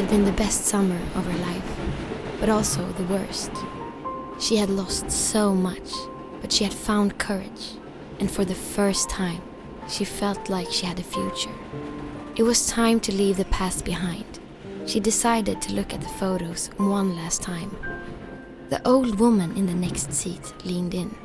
had been the best summer of her life, but also the worst. She had lost so much, but she had found courage, and for the first time, she felt like she had a future. It was time to leave the past behind. She decided to look at the photos one last time. The old woman in the next seat leaned in.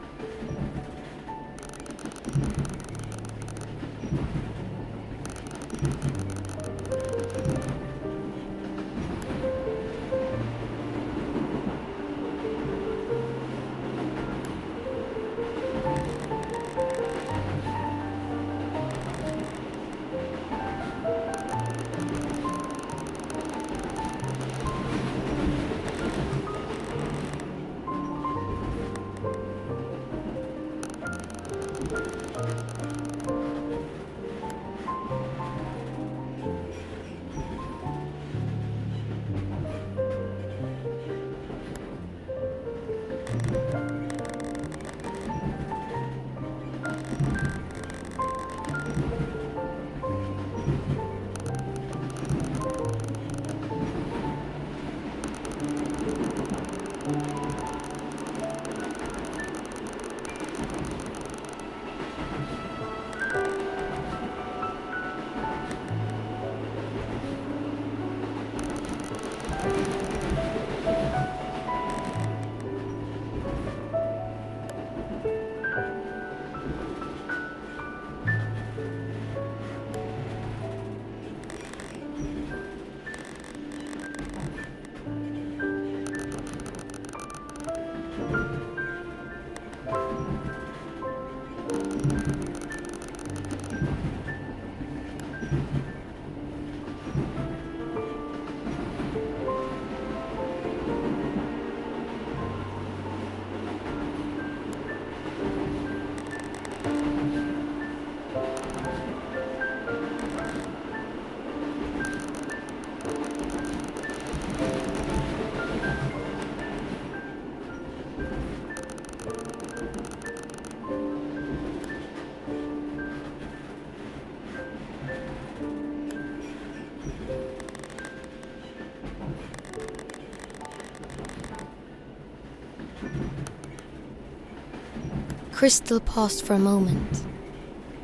Kristal paused for a moment.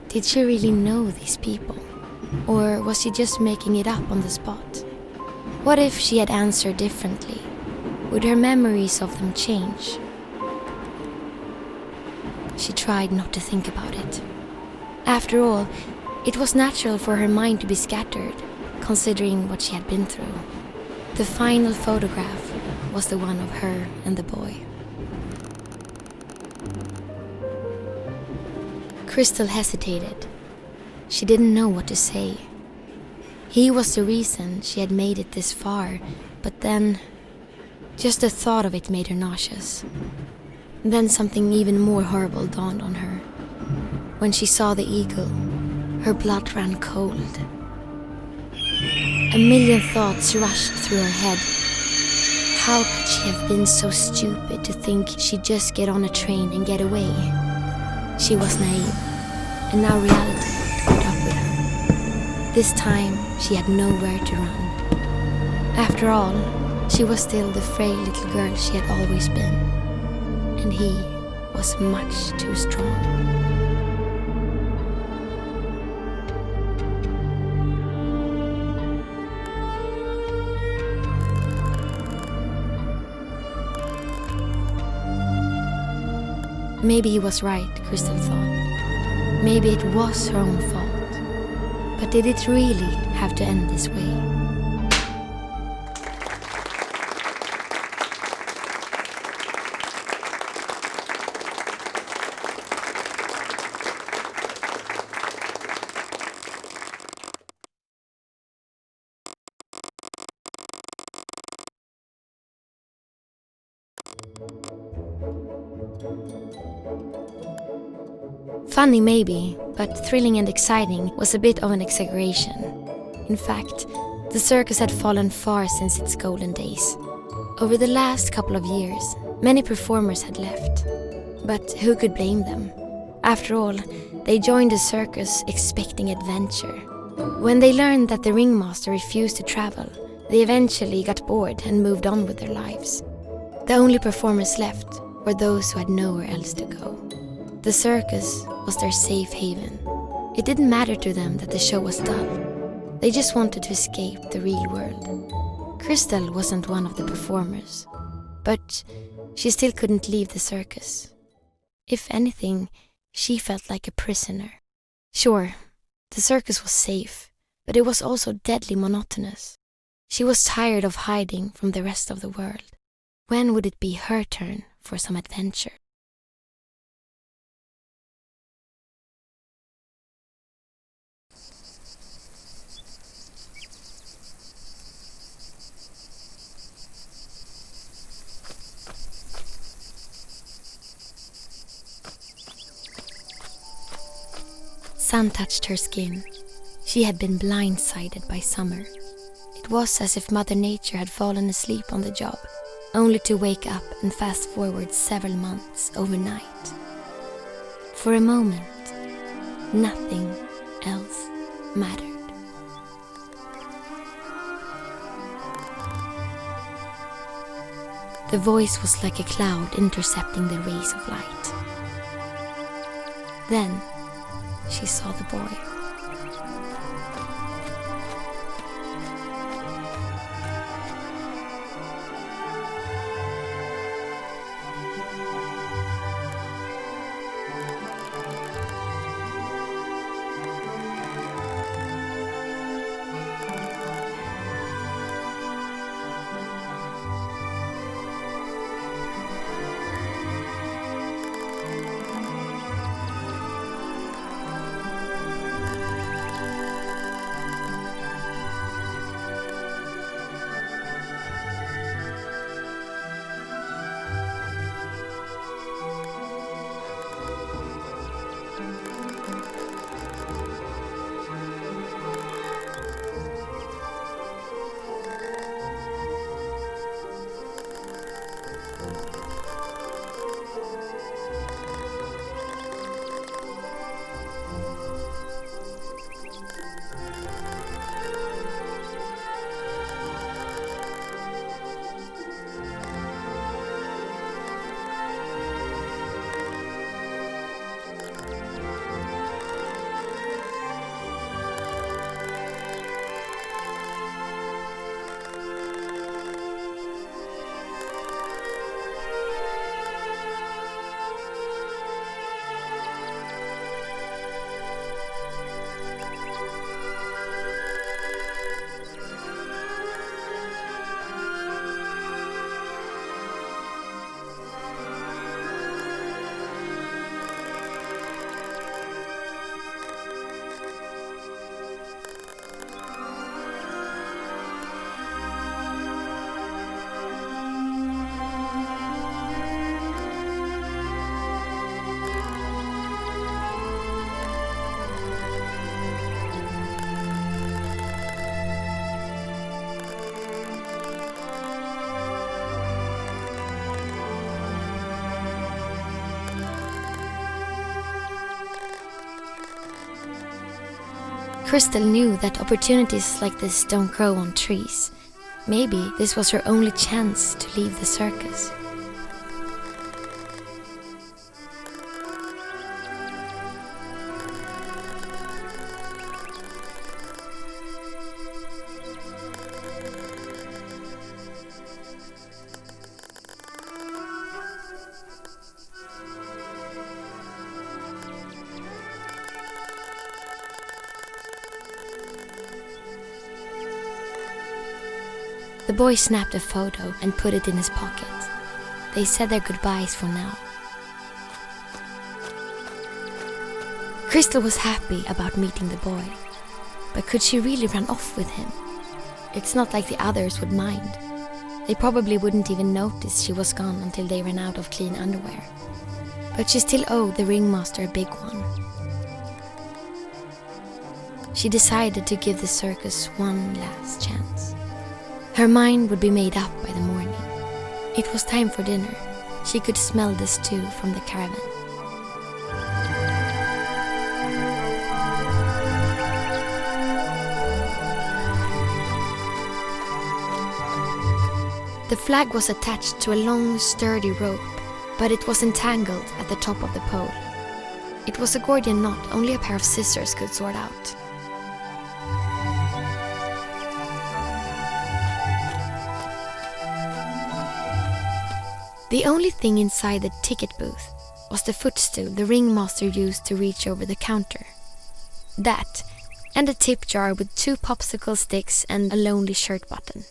Did she really know these people? Or was she just making it up on the spot? What if she had answered differently? Would her memories of them change? She tried not to think about it. After all, it was natural for her mind to be scattered, considering what she had been through. The final photograph was the one of her and the boy. Kristal hesitated. She didn't know what to say. He was the reason she had made it this far, but then just the thought of it made her nauseous. Then something even more horrible dawned on her. When she saw the eagle, her blood ran cold. A million thoughts rushed through her head. How could she have been so stupid to think she'd just get on a train and get away? She was naive, and now reality caught up with her. This time, she had nowhere to run. After all, she was still the frail little girl she had always been, and he was much too strong. Maybe he was right, Kristal thought. Maybe it was her own fault. But did it really have to end this way? Funny maybe, but thrilling and exciting was a bit of an exaggeration. In fact, the circus had fallen far since its golden days. Over the last couple of years, many performers had left. But who could blame them? After all, they joined the circus expecting adventure. When they learned that the ringmaster refused to travel, They eventually got bored and moved on with their lives. The only performers left were those who had nowhere else to go. The circus was their safe haven. It didn't matter to them that the show was dull. They just wanted to escape the real world. Kristal wasn't one of the performers, but she still couldn't leave the circus. If anything, she felt like a prisoner. Sure, the circus was safe, but it was also deadly monotonous. She was tired of hiding from the rest of the world. When would it be her turn for some adventure? Sun touched her skin. She had been blindsided by summer. It was as if Mother Nature had fallen asleep on the job, only to wake up and fast forward several months overnight. For a moment, nothing else mattered. The voice was like a cloud intercepting the rays of light. Then she saw the boy. Kristal knew that opportunities like this don't grow on trees. Maybe this was her only chance to leave the circus. The boy snapped a photo and put it in his pocket. They said their goodbyes for now. Kristal was happy about meeting the boy, but could she really run off with him? It's not like the others would mind. They probably wouldn't even notice she was gone until they ran out of clean underwear. But she still owed the ringmaster a big one. She decided to give the circus one last chance. Her mind would be made up by the morning. It was time for dinner. She could smell the stew from the caravan. The flag was attached to a long, sturdy rope, but it was entangled at the top of the pole. It was a Gordian knot only a pair of scissors could sort out. The only thing inside the ticket booth was the footstool the ringmaster used to reach over the counter. That, and a tip jar with 2 popsicle sticks and a lonely shirt button.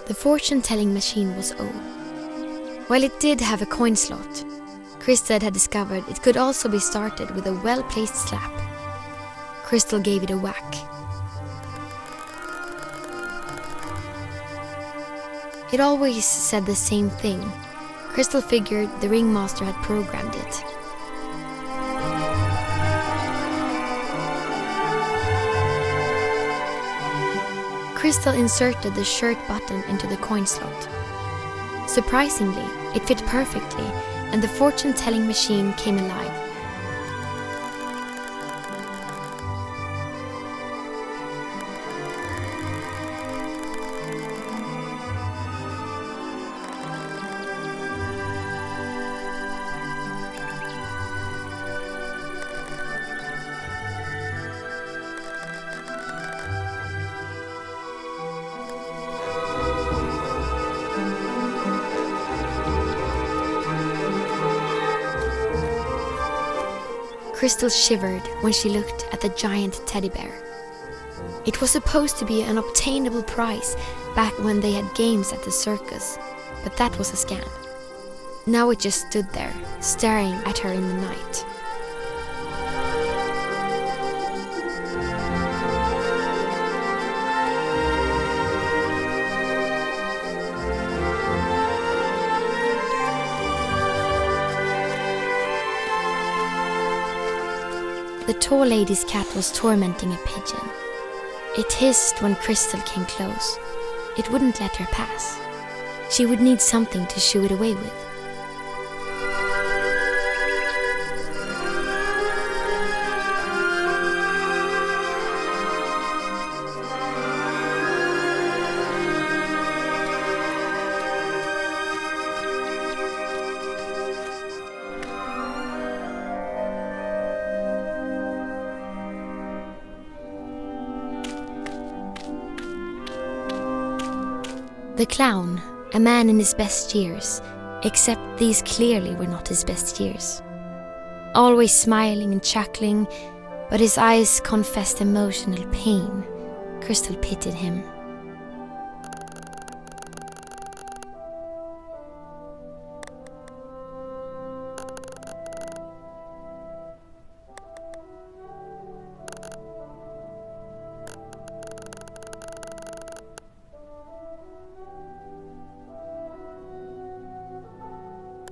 The fortune-telling machine was old. While it did have a coin slot, Kristal had discovered it could also be started with a well-placed slap. Kristal gave it a whack. It always said the same thing. Kristal figured the ringmaster had programmed it. Kristal inserted the shirt button into the coin slot. Surprisingly, it fit perfectly, and the fortune-telling machine came alive. Kristal shivered when she looked at the giant teddy bear. It was supposed to be an obtainable prize back when they had games at the circus, but that was a scam. Now it just stood there, staring at her in the night. The tall lady's cat was tormenting a pigeon. It hissed when Kristal came close. It wouldn't let her pass. She would need something to shoo it away with. The clown, a man in his best years, except these clearly were not his best years. Always smiling and chuckling, but his eyes confessed emotional pain. Kristal pitied him.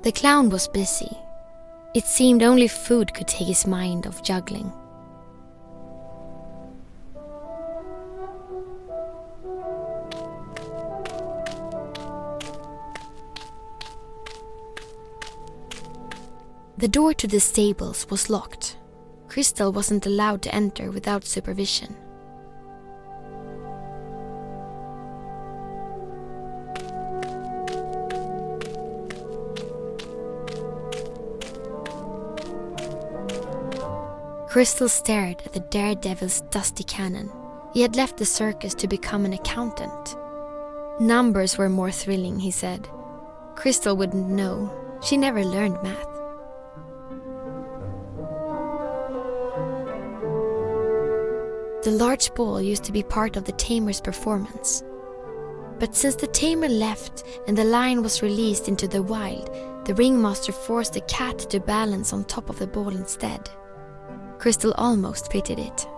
The clown was busy. It seemed only food could take his mind off juggling. The door to the stables was locked. Kristal wasn't allowed to enter without supervision. Kristal stared at the daredevil's dusty cannon. He had left the circus to become an accountant. Numbers were more thrilling, he said. Kristal wouldn't know. She never learned math. The large ball used to be part of the tamer's performance. But since the tamer left and the lion was released into the wild, the ringmaster forced the cat to balance on top of the ball instead. Kristal almost pitied it.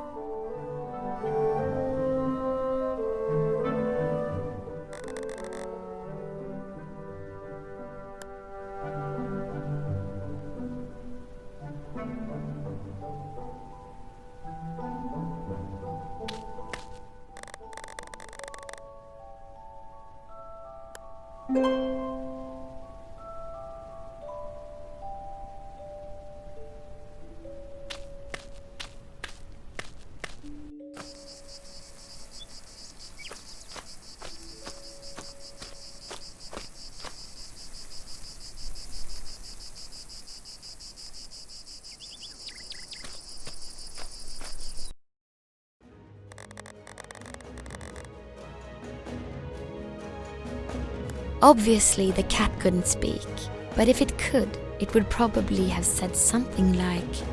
Obviously, the cat couldn't speak, but if it could, it would probably have said something like,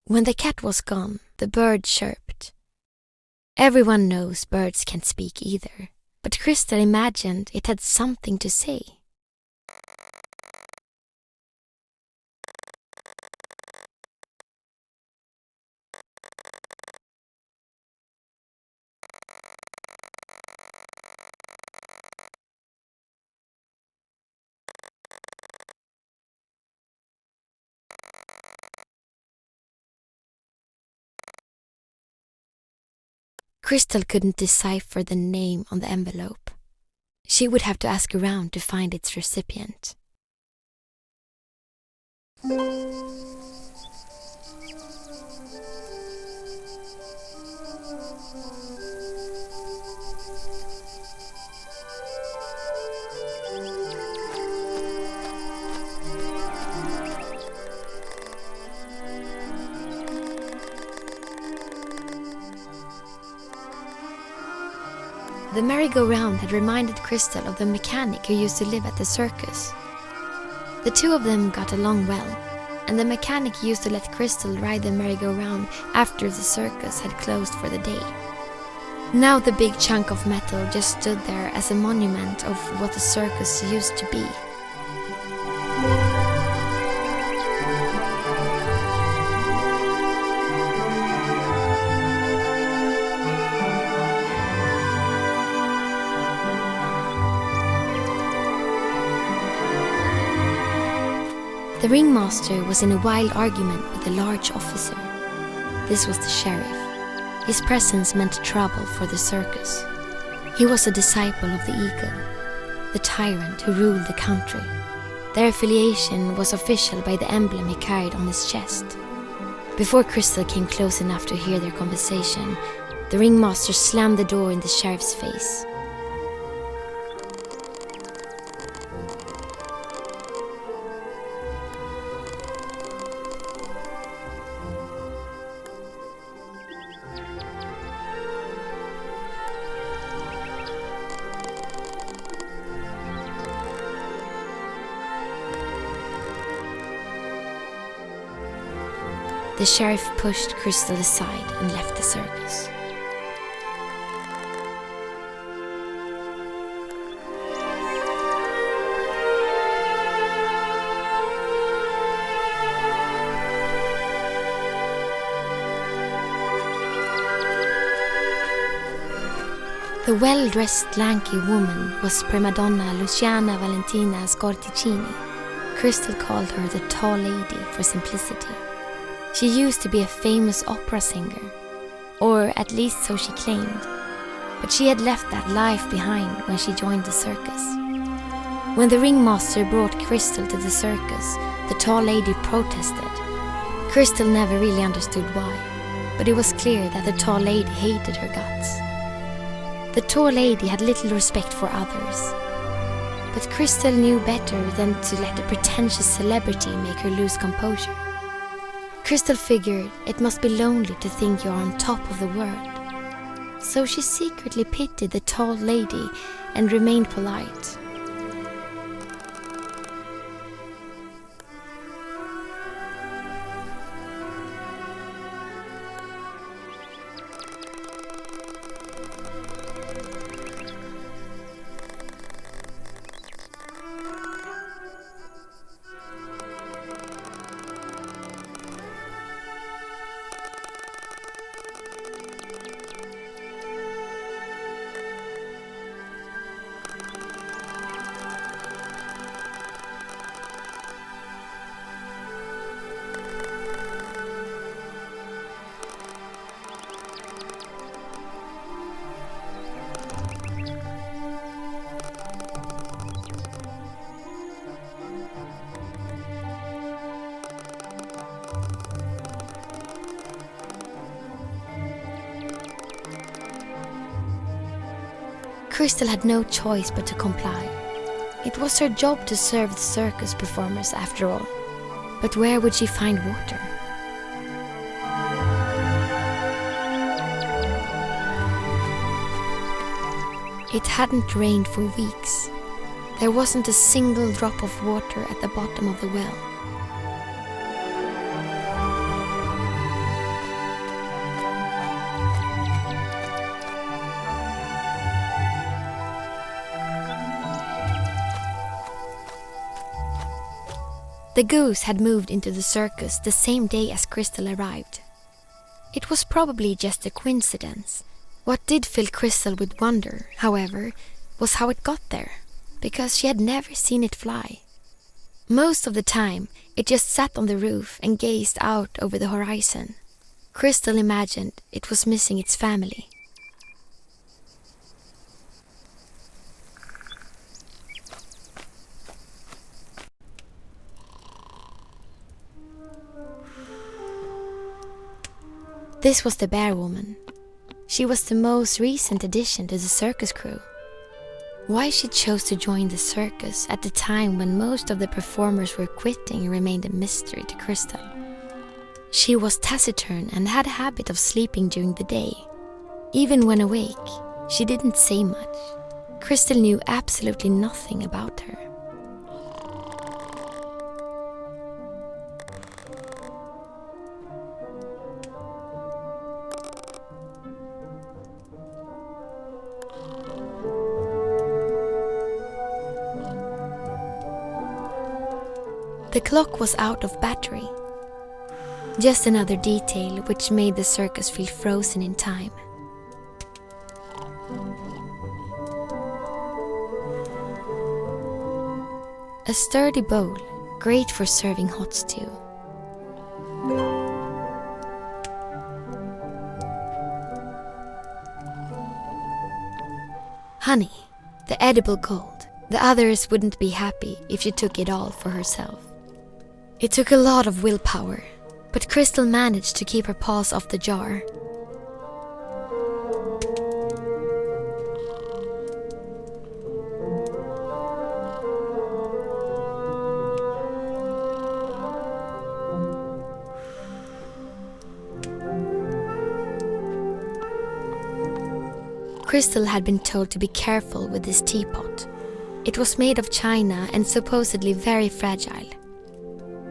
When the cat was gone, the bird chirped. Everyone knows birds can't speak either, but Kristal imagined it had something to say. Kristal couldn't decipher the name on the envelope. She would have to ask around to find its recipient. The merry-go-round had reminded Kristal of the mechanic who used to live at the circus. The two of them got along well, and the mechanic used to let Kristal ride the merry-go-round after the circus had closed for the day. Now the big chunk of metal just stood there as a monument of what the circus used to be. The ringmaster was in a wild argument with a large officer. This was the sheriff. His presence meant trouble for the circus. He was a disciple of the eagle, the tyrant who ruled the country. Their affiliation was official by the emblem he carried on his chest. Before Kristal came close enough to hear their conversation, the ringmaster slammed the door in the sheriff's face. The sheriff pushed Kristal aside and left the circus. The well-dressed lanky woman was prima donna Luciana Valentina Scorticini. Kristal called her the tall lady for simplicity. She used to be a famous opera singer, or at least so she claimed, but she had left that life behind when she joined the circus. When the ringmaster brought Kristal to the circus, the tall lady protested. Kristal never really understood why, but it was clear that the tall lady hated her guts. The tall lady had little respect for others, but Kristal knew better than to let a pretentious celebrity make her lose composure. Kristal figured it must be lonely to think you're on top of the world. So she secretly pitied the tall lady and remained polite. Kristal had no choice but to comply. It was her job to serve the circus performers after all. But where would she find water? It hadn't rained for weeks. There wasn't a single drop of water at the bottom of the well. The goose had moved into the circus the same day as Kristal arrived. It was probably just a coincidence. What did fill Kristal with wonder, however, was how it got there, because she had never seen it fly. Most of the time, it just sat on the roof and gazed out over the horizon. Kristal imagined it was missing its family. This was the bear woman. She was the most recent addition to the circus crew. Why she chose to join the circus at the time when most of the performers were quitting remained a mystery to Kristal. She was taciturn and had a habit of sleeping during the day. Even when awake, she didn't say much. Kristal knew absolutely nothing about her. The clock was out of battery. Just another detail which made the circus feel frozen in time. A sturdy bowl, great for serving hot stew. Honey, the edible gold. The others wouldn't be happy if she took it all for herself. It took a lot of willpower, but Kristal managed to keep her paws off the jar. Kristal had been told to be careful with this teapot. It was made of china and supposedly very fragile.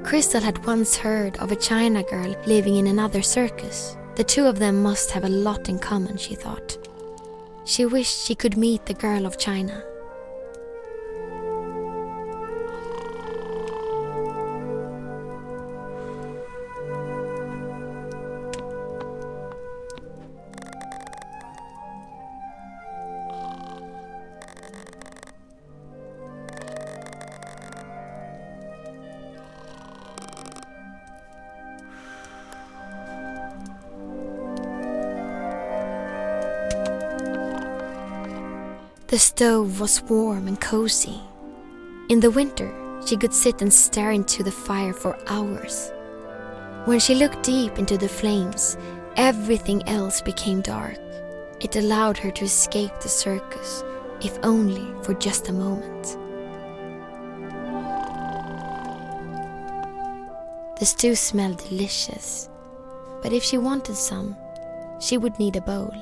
Kristal had once heard of a China girl living in another circus. The two of them must have a lot in common, she thought. She wished she could meet the girl of China. The stove was warm and cozy. In the winter, she could sit and stare into the fire for hours. When she looked deep into the flames, everything else became dark. It allowed her to escape the circus, if only for just a moment. The stew smelled delicious, but if she wanted some, she would need a bowl.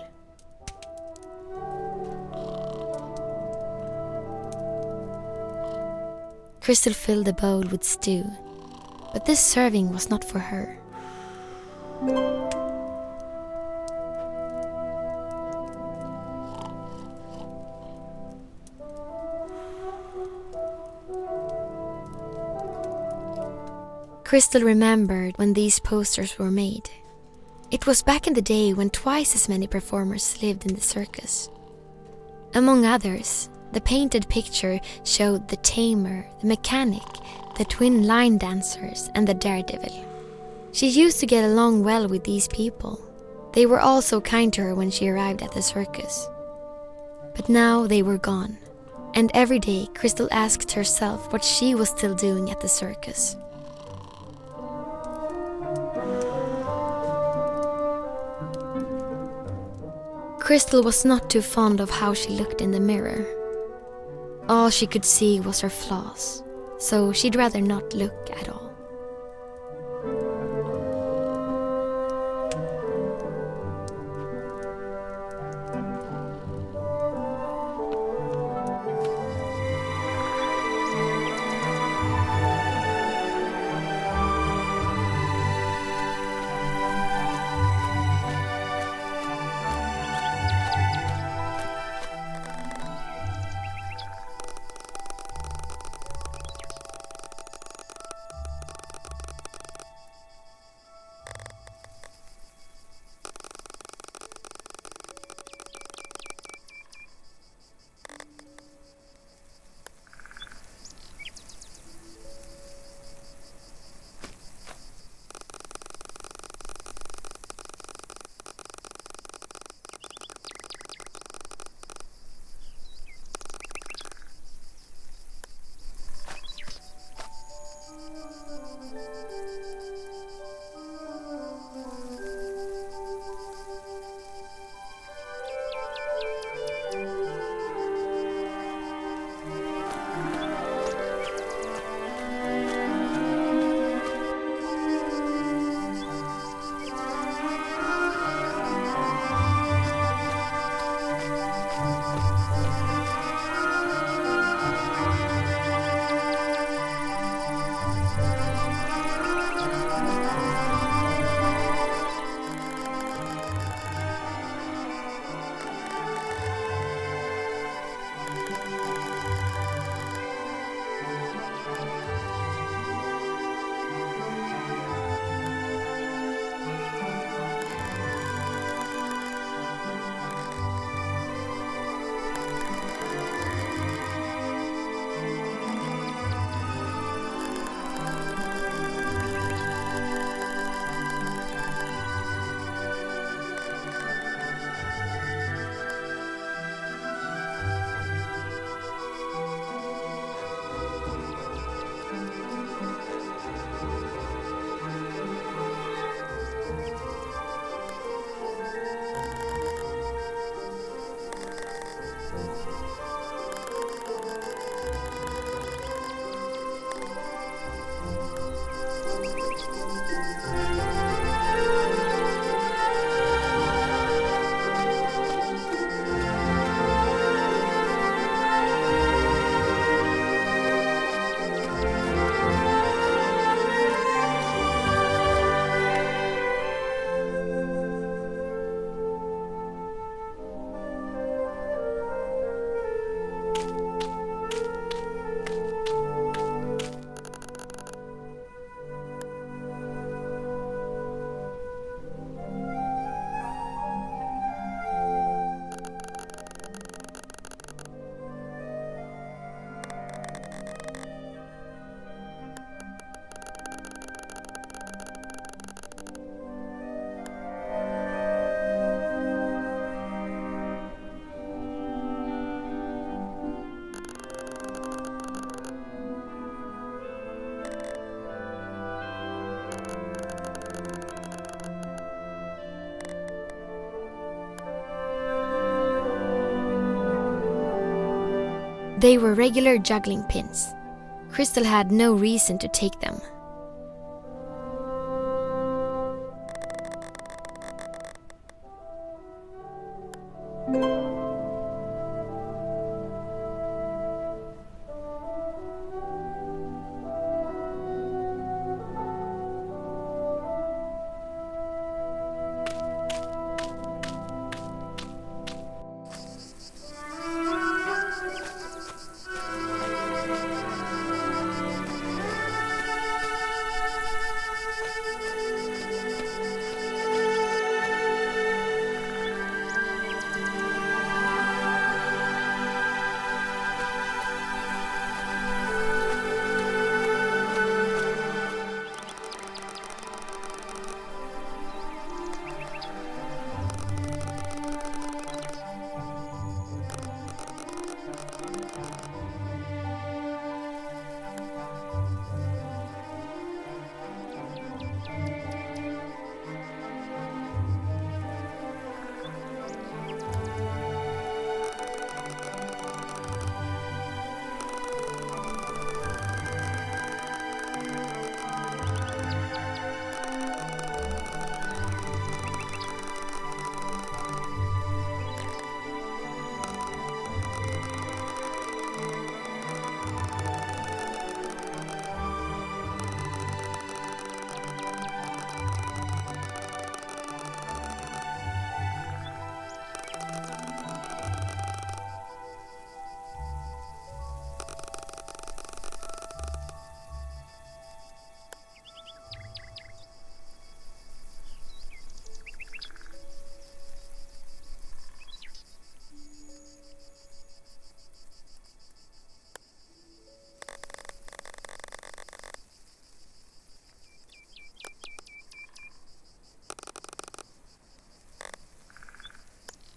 Kristal filled the bowl with stew, but this serving was not for her. Kristal remembered when these posters were made. It was back in the day when twice as many performers lived in the circus. Among others, the painted picture showed the tamer, the mechanic, the twin line dancers, and the daredevil. She used to get along well with these people. They were all so kind to her when she arrived at the circus. But now they were gone, and every day Kristal asked herself what she was still doing at the circus. Kristal was not too fond of how she looked in the mirror. All she could see was her flaws, so she'd rather not look at all. They were regular juggling pins. Kristal had no reason to take them.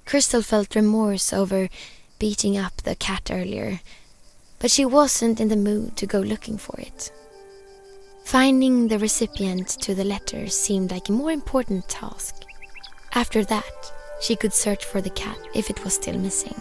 Kristal felt remorse over beating up the cat earlier, but she wasn't in the mood to go looking for it. Finding the recipient to the letter seemed like a more important task. After that, she could search for the cat if it was still missing.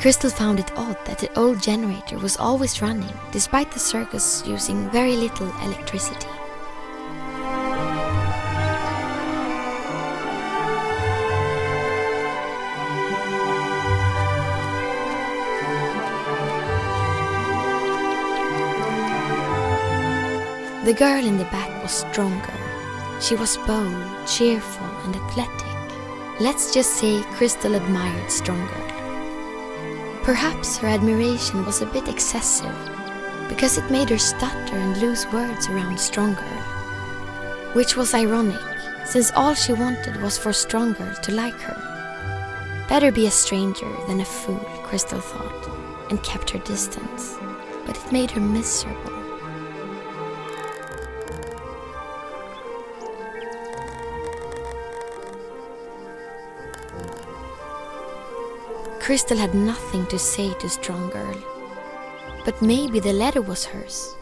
Kristal found it odd that the old generator was always running, despite the circus using very little electricity. The girl in the back was stronger. She was bold, cheerful, and athletic. Let's just say Kristal admired stronger. Perhaps her admiration was a bit excessive, because it made her stutter and lose words around Stronger. Which was ironic, since all she wanted was for Stronger to like her. Better be a stranger than a fool, Kristal thought, and kept her distance. But it made her miserable. Kristal had nothing to say to Strong Girl. But maybe the letter was hers.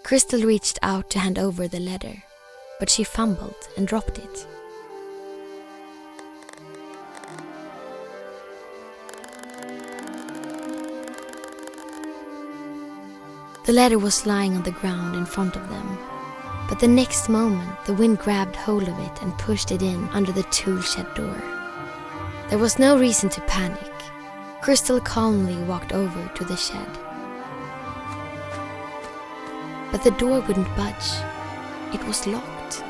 Kristal reached out to hand over the letter, but she fumbled and dropped it. The letter was lying on the ground in front of them, but the next moment the wind grabbed hold of it and pushed it in under the tool shed door. There was no reason to panic. Kristal calmly walked over to the shed. But the door wouldn't budge. It was locked.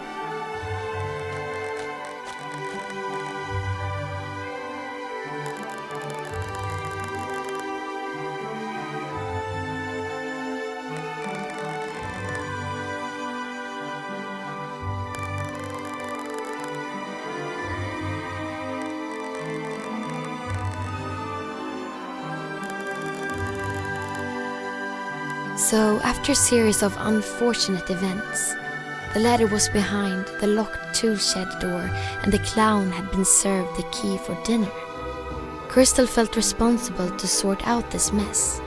So, after a series of unfortunate events, the letter was behind the locked tool shed door and the clown had been served the key for dinner. Kristal felt responsible to sort out this mess.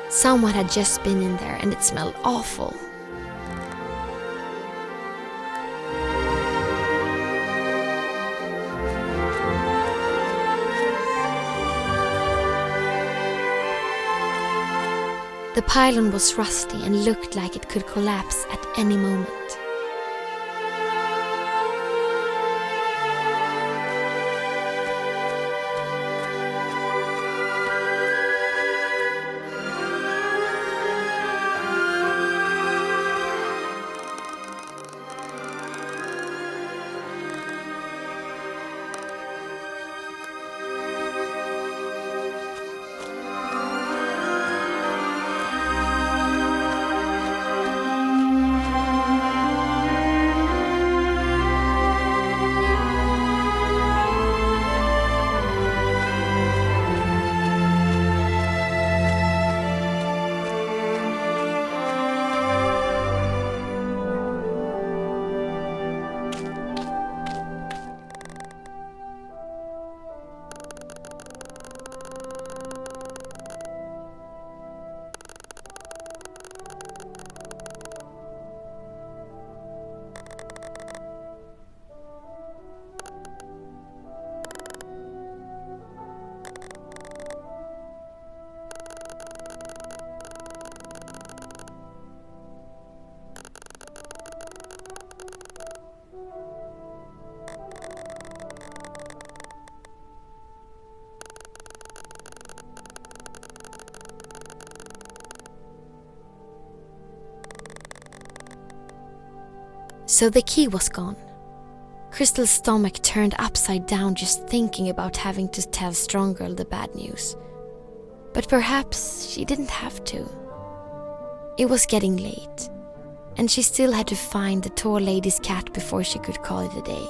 Someone had just been in there and it smelled awful. The pylon was rusty and looked like it could collapse at any moment. So the key was gone. Kristal's stomach turned upside down just thinking about having to tell Strong Girl the bad news. But perhaps she didn't have to. It was getting late, and she still had to find the tall lady's cat before she could call it a day.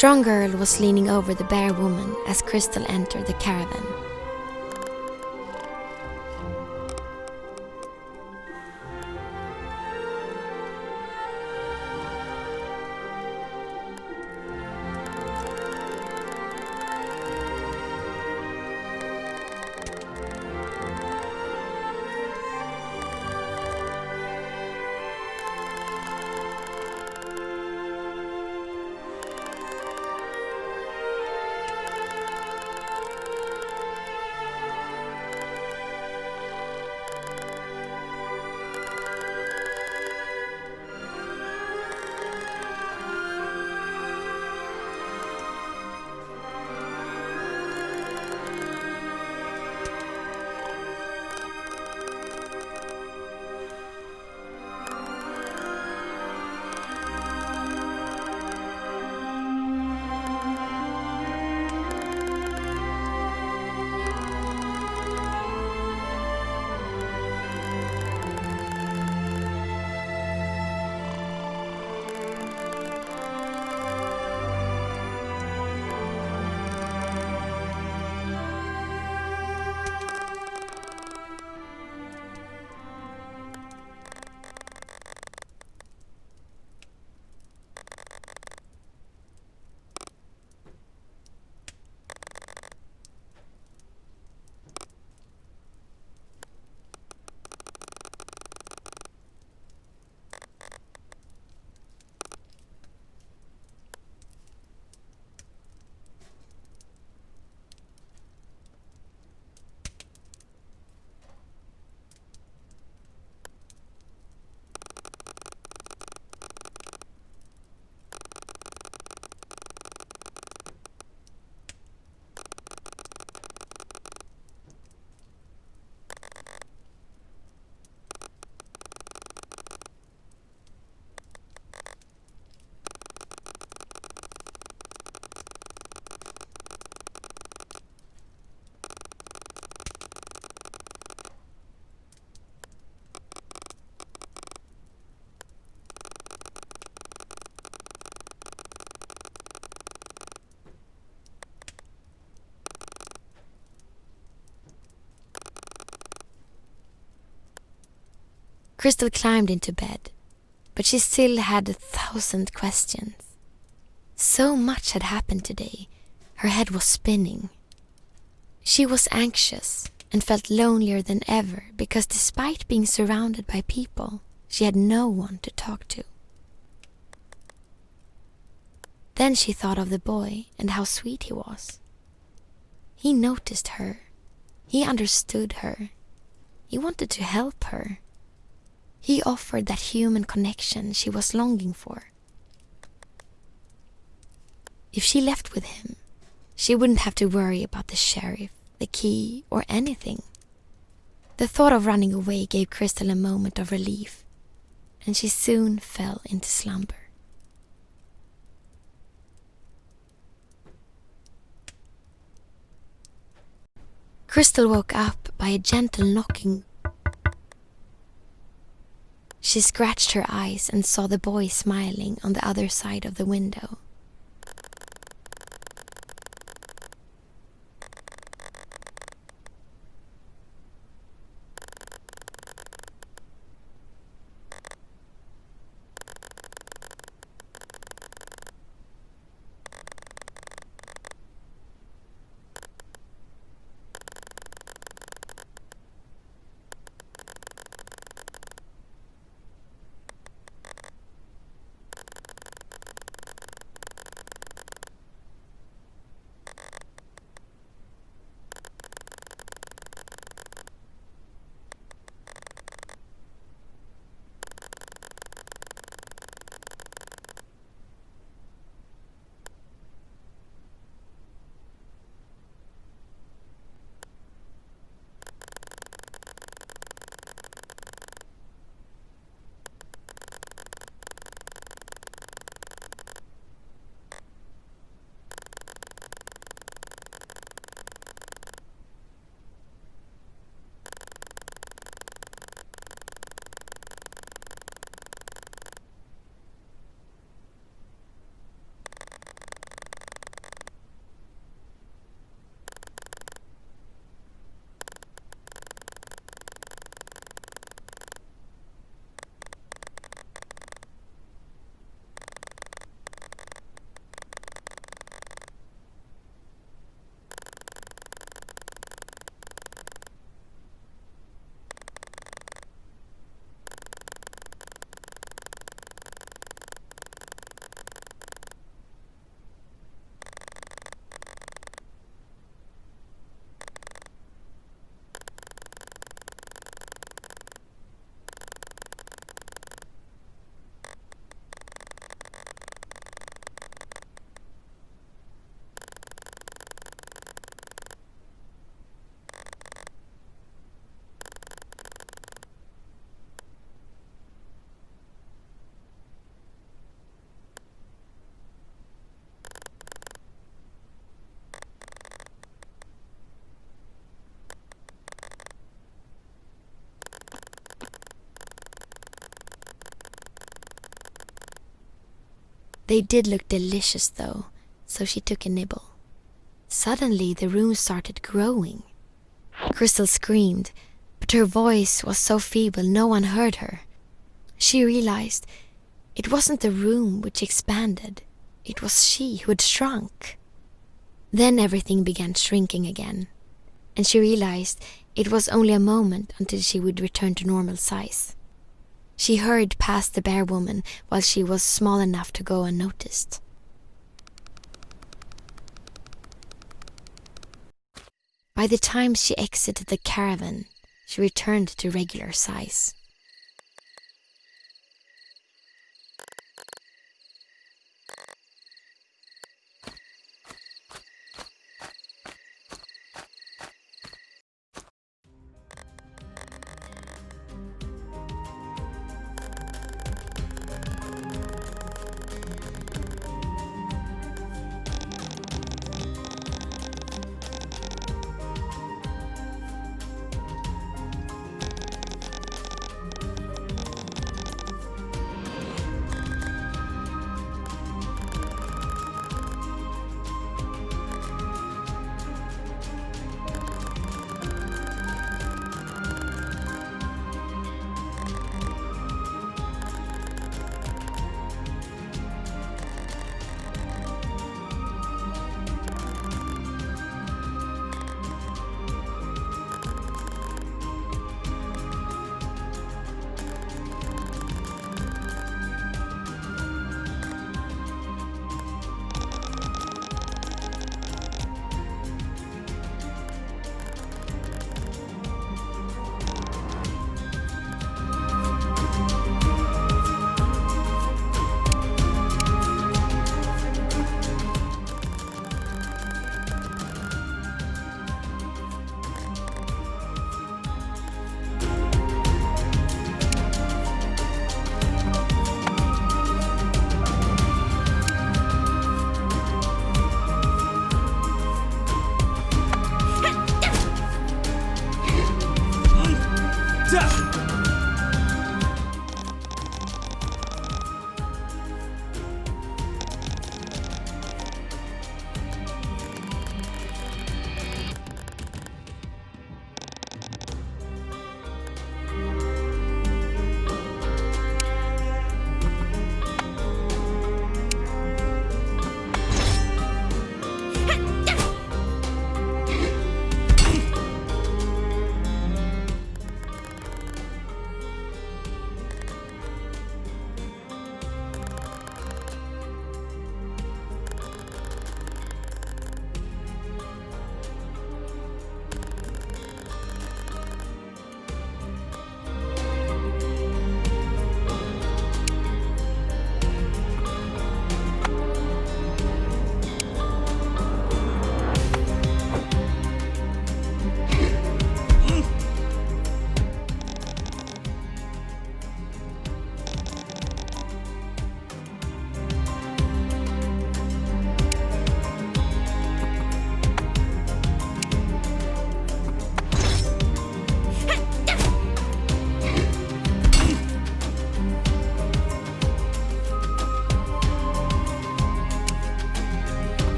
strong girl was leaning over the bare woman as Kristal entered the caravan. Kristal climbed into bed, but she still had 1,000 questions. So much had happened today. Her head was spinning. She was anxious and felt lonelier than ever because despite being surrounded by people, she had no one to talk to. Then she thought of the boy and how sweet he was. He noticed her. He understood her. He wanted to help her. He offered that human connection she was longing for. If she left with him, she wouldn't have to worry about the sheriff, the key, or anything. The thought of running away gave Kristal a moment of relief, and she soon fell into slumber. Kristal woke up by a gentle knocking. She scratched her eyes and saw the boy smiling on the other side of the window. They did look delicious though, so she took a nibble. Suddenly the room started growing. Kristal screamed, but her voice was so feeble no one heard her. She realized it wasn't the room which expanded, it was she who had shrunk. Then everything began shrinking again, and she realized it was only a moment until she would return to normal size. She hurried past the bear woman while she was small enough to go unnoticed. By the time she exited the caravan, she returned to regular size.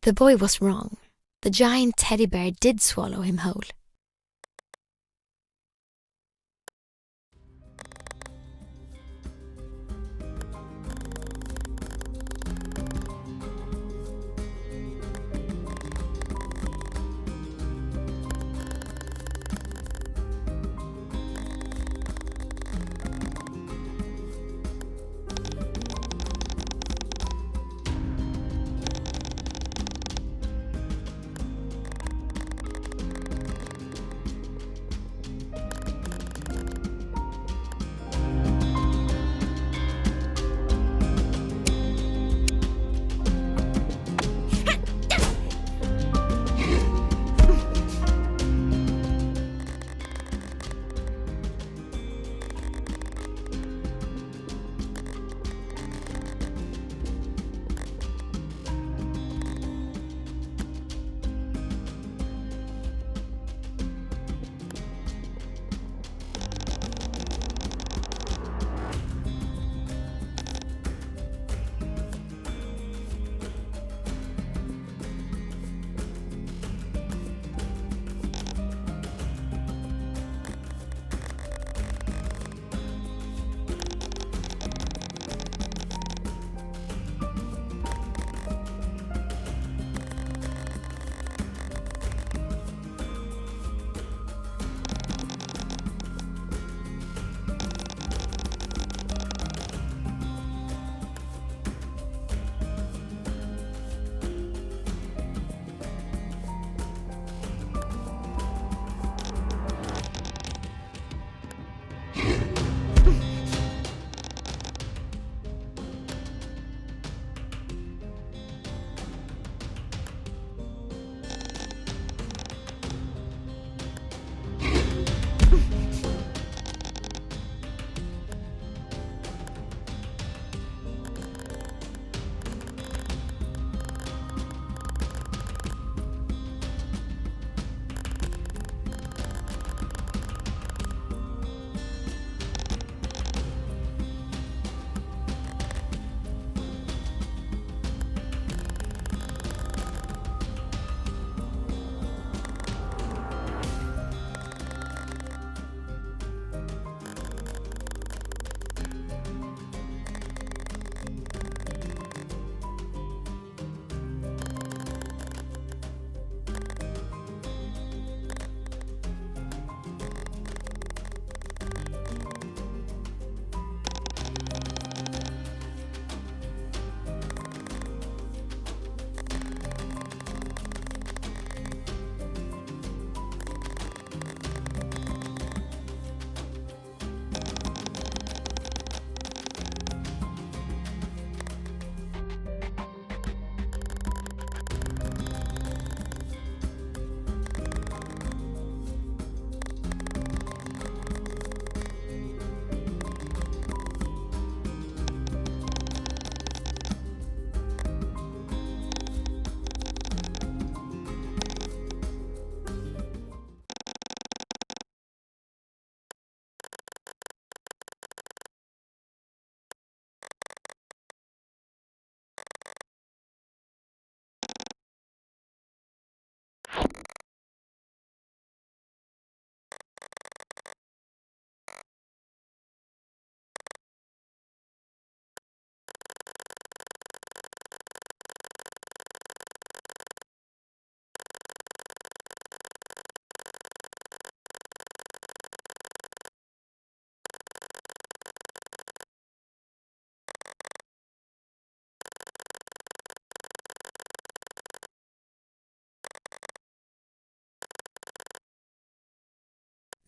The boy was wrong. The giant teddy bear did swallow him whole.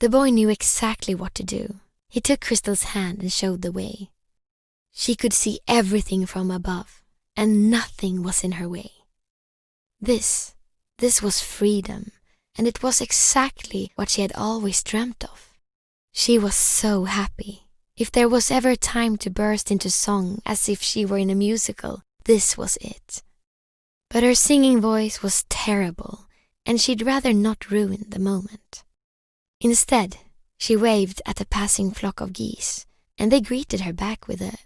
The boy knew exactly what to do. He took Kristal's hand and showed the way. She could see everything from above, and nothing was in her way. This was freedom, and it was exactly what she had always dreamt of. She was so happy. If there was ever a time to burst into song as if she were in a musical, this was it. But her singing voice was terrible, and she'd rather not ruin the moment. Instead, she waved at a passing flock of geese, and they greeted her back with a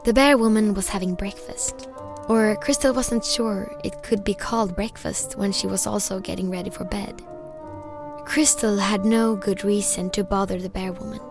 The bear woman was having breakfast. Or Kristal wasn't sure it could be called breakfast when she was also getting ready for bed. Kristal had no good reason to bother the bear woman.